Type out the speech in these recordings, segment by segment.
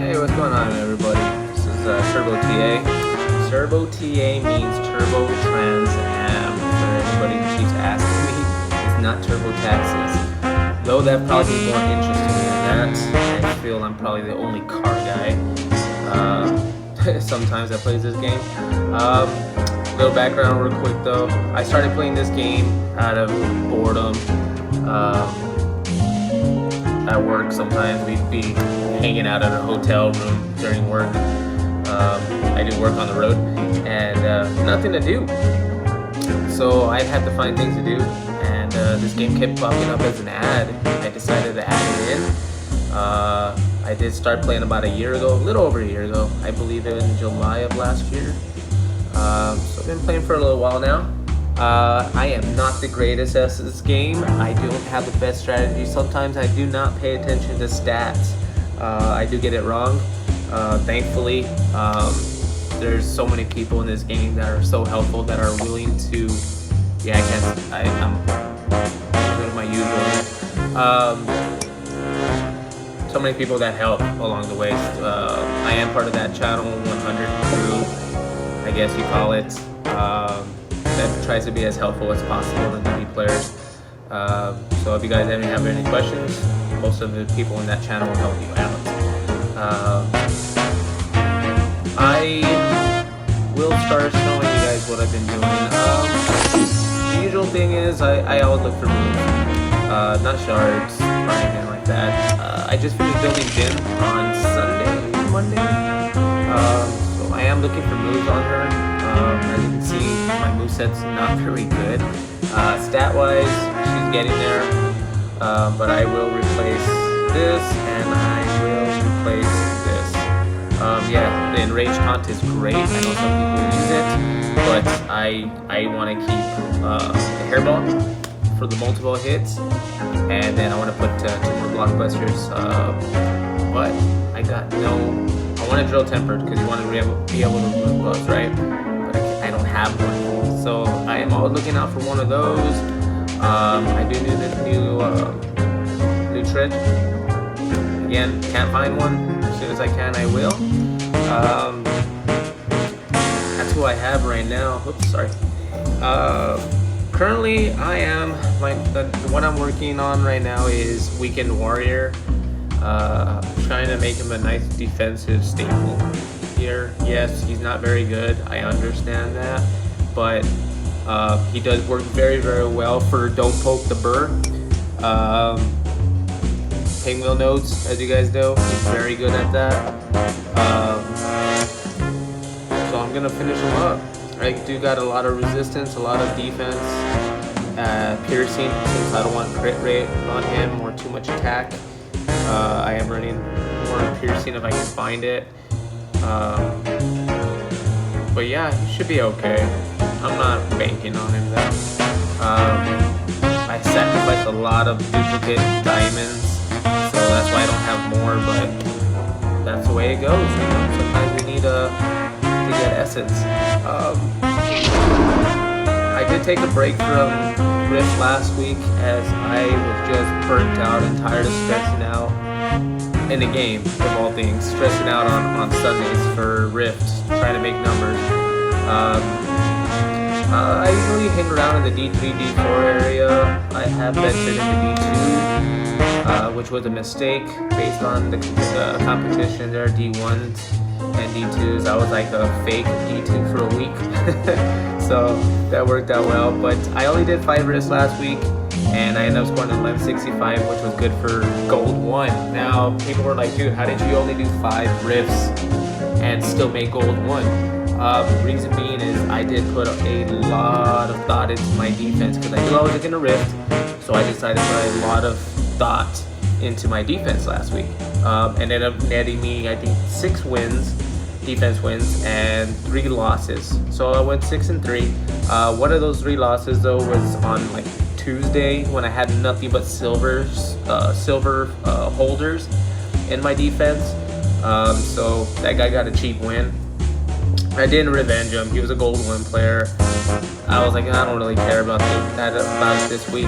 Hey, what's going on, everybody? This is TurboTA. TurboTA means Turbo Trans Am. For anybody who keeps asking me, it's not Turbo Taxes. Though that probably is more interesting than that. I feel I'm probably the only car guy sometimes that plays this game. Little background real quick though. I started playing this game out of boredom. At work, sometimes we'd be hanging out at a hotel room during work. I do work on the road and nothing to do, so I had to find things to do, and this game kept popping up as an ad. I decided to add it in. I did start playing about a year ago, a little over a year ago. I believe in July of last year. So I've been playing for a little while now. I am not the greatest at this game. I don't have the best strategy. Sometimes I do not pay attention to stats. I do get it wrong. Thankfully, there's so many people in this game that are so helpful, that are willing to. Yeah, I'm doing my usual. So many people that help along the way. I am part of that channel 100 crew, I guess you call it. That tries to be as helpful as possible to newbie players. So if you guys have any questions, most of the people in that channel will help you out. I will start showing you guys what I've been doing. The usual thing is I always look for moves, not shards or anything like that. I just finished building Jin on Monday. So I am looking for moves on her. As you can see, my moveset's not very good. Stat-wise, she's getting there, but I will replace this, and I will replace this. Yeah, the Enraged Taunt is great. I know some people use it, but I want to keep the Hairball for the multiple hits, and then I want to put 2 more blockbusters, but I got no... I want to drill tempered because you want to be able to remove buffs, right? I don't have one, so I am always looking out for one of those. I do need a new tread. Again, can't find one. As soon as I can, I will. That's who I have right now. Oops, sorry. Currently, I am the one I'm working on right now is Weekend Warrior. Trying to make him a nice defensive staple here. Yes, he's not very good, I understand that, but he does work very, very well for Don't Poke the Burr. Pinwheel notes, as you guys know, he's very good at that. So I'm gonna finish him up. I do got a lot of resistance, a lot of defense, piercing, since I don't want crit rate on him or too much attack. I am running more piercing if I can find it. But yeah, he should be okay. I'm not banking on him though. I sacrificed a lot of duplicate diamonds, so that's why I don't have more, but that's the way it goes. You know? Sometimes we need to get essence. I did take a break from Rift last week as I was just burnt out and tired of stressing out in the game, of all things, stressing out on Sundays for Rift, trying to make numbers. I usually hang around in the D3, D4 area. I have ventured into D2, which was a mistake based on the competition. There are D1s and D2s. I was like a fake D2 for a week, so that worked out well. But I only did 5 rifts last week, and I ended up scoring 1165, which was good for Gold 1. Now, people were like, dude, how did you only do 5 rifts and still make Gold 1? Reason being is I did put a lot of thought into my defense because I knew I was going to rift, so I decided to put a lot of thought into my defense last week. And ended up netting me, I think, 6 wins, defense wins, and 3 losses. So I went 6-3. One of those 3 losses though was on like Tuesday when I had nothing but silver holders in my defense. So that guy got a cheap win. I didn't revenge him. He was a Gold 1 player. I was like, I don't really care about it this week.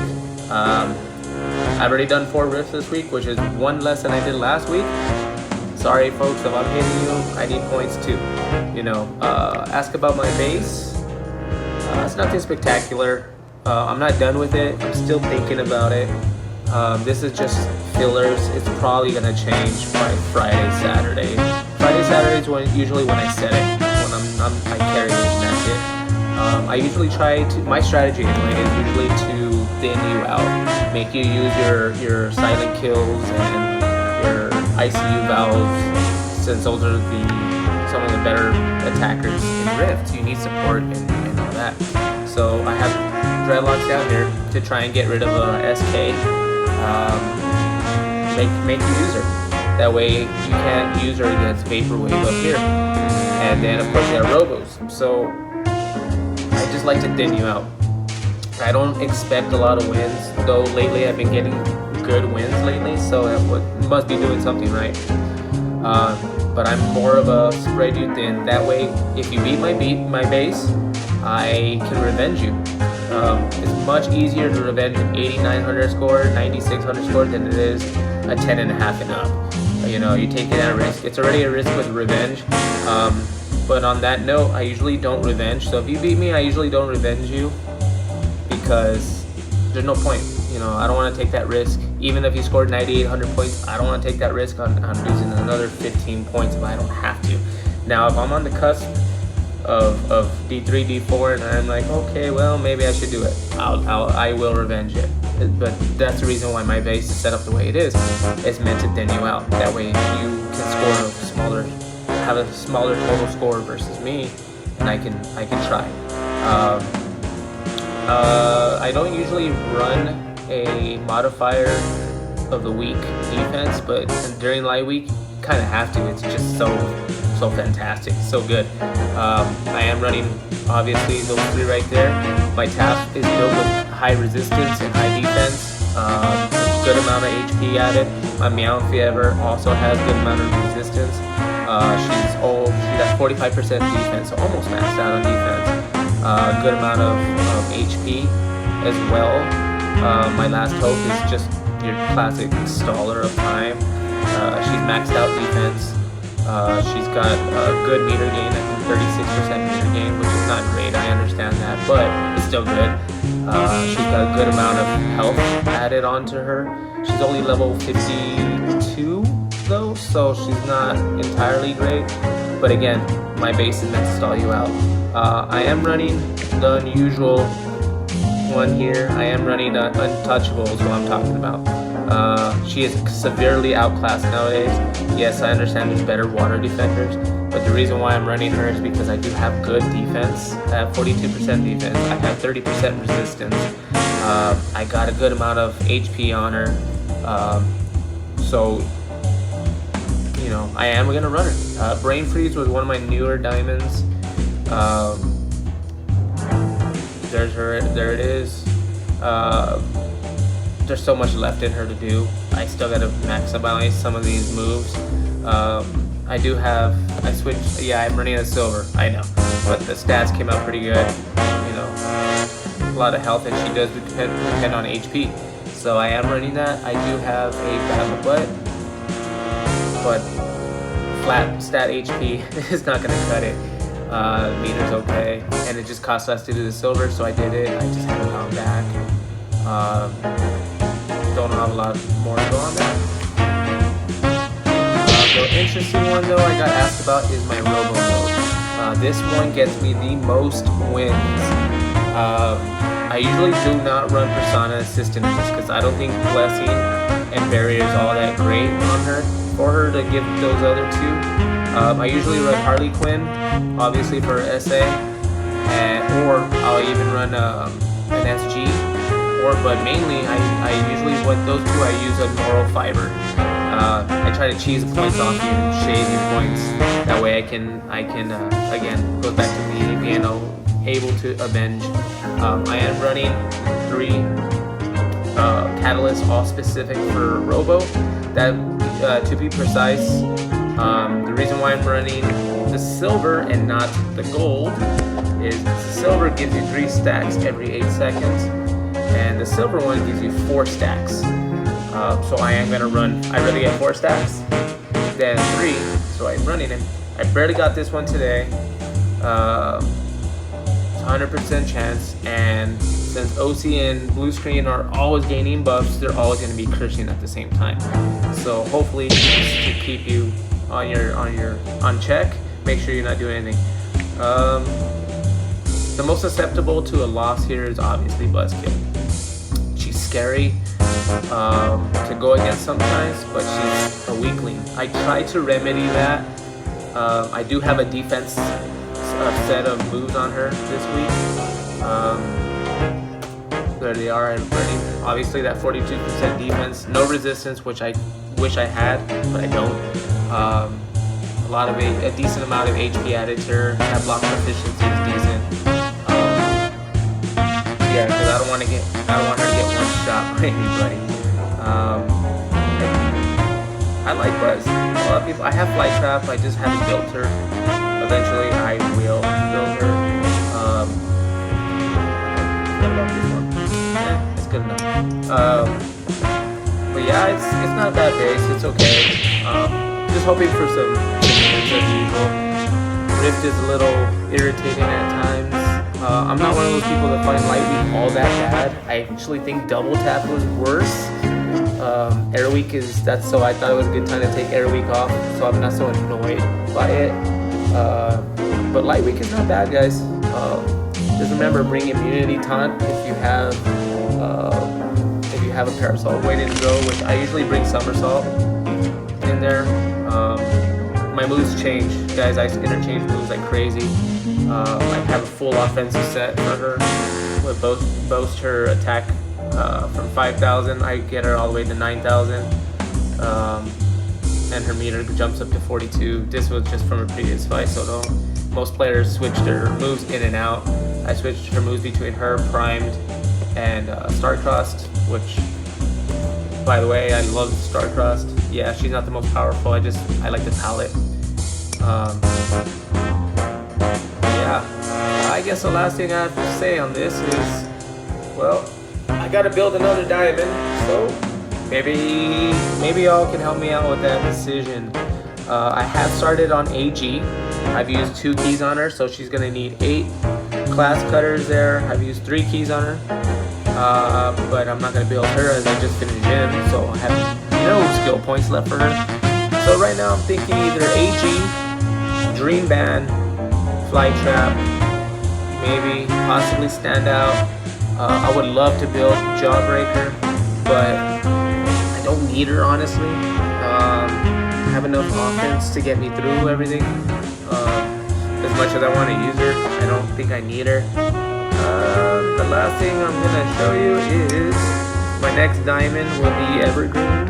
I've already done 4 rifts this week, which is 1 less than I did last week. sorry folks, if I'm hitting you, I need points too. Ask about my base. It's nothing spectacular. I'm not done with it. I'm still thinking about it. This is just fillers. It's probably gonna change by Friday, Saturday. Friday, Saturday is usually when I set it. When I carry it, and that's it. I usually try to. My strategy anyway is usually to thin you out, make you use your silent kills and your ICU valves, since those are some of the better attackers in Rift. You need support and all that. So I have dreadlocks down here to try and get rid of SK. Make you use her. That way you can't use her against Vaporwave up here. And then of course you have Robos. So I just like to thin you out. I don't expect a lot of wins, though lately I've been getting good wins lately, so that must be doing something right. But I'm more of a spread you thin. That way, if you beat my base, I can revenge you. It's much easier to revenge an 8900 score, 9600 score than it is a 10.5 and up. You take it at a risk. It's already a risk with revenge. But on that note, I usually don't revenge. So if you beat me, I usually don't revenge you because there's no point. I don't want to take that risk. Even if you scored 9,800 points, I don't want to take that risk on losing another 15 points if I don't have to. Now, if I'm on the cusp of D3, D4, and I'm like, okay, well, maybe I should do it, I will revenge it. But that's the reason why my base is set up the way it is. It's meant to thin you out. That way you can have a smaller total score versus me, and I can try. I don't usually run a modifier of the week defense, but during light week, kind of have to. It's just so fantastic, so good. I am running obviously those three right there. My TAF is built with high resistance and high defense, good amount of HP added. My Meowfever also has good amount of resistance. She has 45% defense, so almost maxed out on defense. Good amount of HP as well. My last hope is just your classic staller of time. She's maxed out defense. She's got a good meter gain, I think 36% meter gain, which is not great, I understand that, but it's still good. She's got a good amount of health added onto her. She's only level 52 though, so she's not entirely great. But again, my base is meant to stall you out. I am running the unusual one here. I am running Untouchable is what I'm talking about. She is severely outclassed nowadays. Yes, I understand there's better water defenders, but the reason why I'm running her is because I do have good defense. I have 42% defense. I have 30% resistance. I got a good amount of HP on her. So I am gonna run her. Brain Freeze was one of my newer diamonds. There it is. There's so much left in her to do. I still gotta maximize some of these moves. I switched, I'm running a silver, I know. But the stats came out pretty good. A lot of health, and she does depend on HP. So I am running that. I do have a battle butt, but flat stat HP is not gonna cut it. Meter's okay, and it just costs less to do the silver, so I did it. I just haven't gone back. Don't have a lot more to go on that. The interesting one though I got asked about is my Robo mode. This one gets me the most wins. I usually do not run Persona Assistant in this because I don't think Blessing and Barrier is all that great on her for her to give those other two. I usually run Harley Quinn, obviously for SA, or I'll even run an SG. But mainly, I usually, with those two, I use a Neural Fiber. I try to cheese the points off you, shave you points. That way I can again, goes back to me being able to avenge. I am running 3 catalysts, all specific for Robo. That, to be precise, the reason why I'm running the silver and not the gold is silver gives you 3 stacks every 8 seconds. And the silver one gives you 4 stacks. So I am gonna run, I really get 4 stacks. than 3, so I'm running him. I barely got this one today. 100% chance, and since OC and blue screen are always gaining buffs, they're always going to be cursing at the same time. So hopefully, just to keep you on check, make sure you're not doing anything. The most susceptible to a loss here is obviously Buzzkill. She's scary to go against sometimes, but she's a weakling. I try to remedy that. I do have a defense set of moves on her this week. There they are. I'm running obviously that 42% defense, no resistance, which I wish I had, but I don't. A decent amount of HP added to her. That block proficiency is decent. Yeah, because I don't want her to get one shot by anybody. I like Buzz. A lot of people. I have Flight Trap. I just haven't built her. Eventually, I will build her. It's good enough. But yeah, it's not a bad base. It's okay. Just hoping for some wins as usual. Rift is a little irritating at times. I'm not one of those people that find Lightweek all that bad. I actually think Double Tap was worse. Air Week so I thought it was a good time to take Air Week off, so I'm not so annoyed by it. But Light Week is not bad, guys. Just remember, bring Immunity Taunt if you have a Parasol waiting to go, which I usually bring Somersault in there. My moves change, guys. I interchange moves like crazy. I have a full offensive set for her with boast her attack from 5,000. I get her all the way to 9,000. And her meter jumps up to 42. This was just from a previous fight, so most players switched their moves in and out. I switched her moves between her, Primed, and Star-Crossed, which, by the way, I love Star-Crossed. Yeah, she's not the most powerful, I like the palette. Yeah, I guess the last thing I have to say on this is, well, I gotta build another diamond, so maybe y'all can help me out with that decision. I have started on AG. I've used 2 keys on her, so she's gonna need 8 class cutters there. I've used 3 keys on her, but I'm not gonna build her as I just finished gym, so I have no skill points left for her. So right now I'm thinking either AG, Dream Band, Flight Trap, maybe possibly Stand Out. I would love to build Jawbreaker, but I don't need her, honestly. I have enough offense to get me through everything. As much as I want to use her, I don't think I need her. The last thing I'm going to show you is my next diamond will be Evergreen.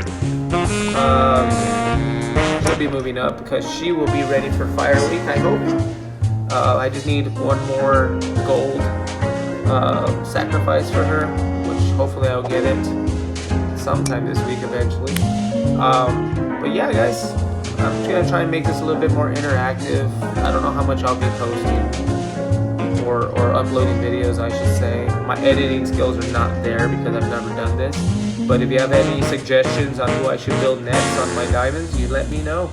She'll be moving up because she will be ready for Fire Week, I hope. I just need one more gold sacrifice for her, which hopefully I'll get it sometime this week eventually. But yeah, guys, I'm just gonna try and make this a little bit more interactive. I don't know how much I'll be posting or uploading videos, I should say. My editing skills are not there because I've never done this. But if you have any suggestions on who I should build next on my diamonds, you let me know.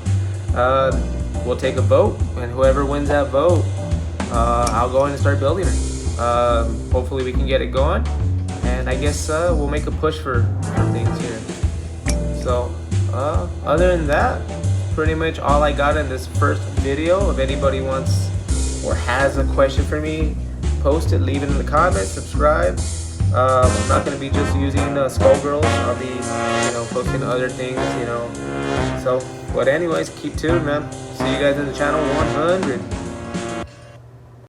We'll take a vote, and whoever wins that vote, I'll go in and start building her. Hopefully we can get it going, and I guess we'll make a push for things here. So other than that, pretty much all I got in this first video. If anybody wants or has a question for me, post it, leave it in the comments, subscribe. I'm not going to be just using Skullgirls. I'll be posting other things, so but anyways, keep tuned, man. See you guys in the channel 100.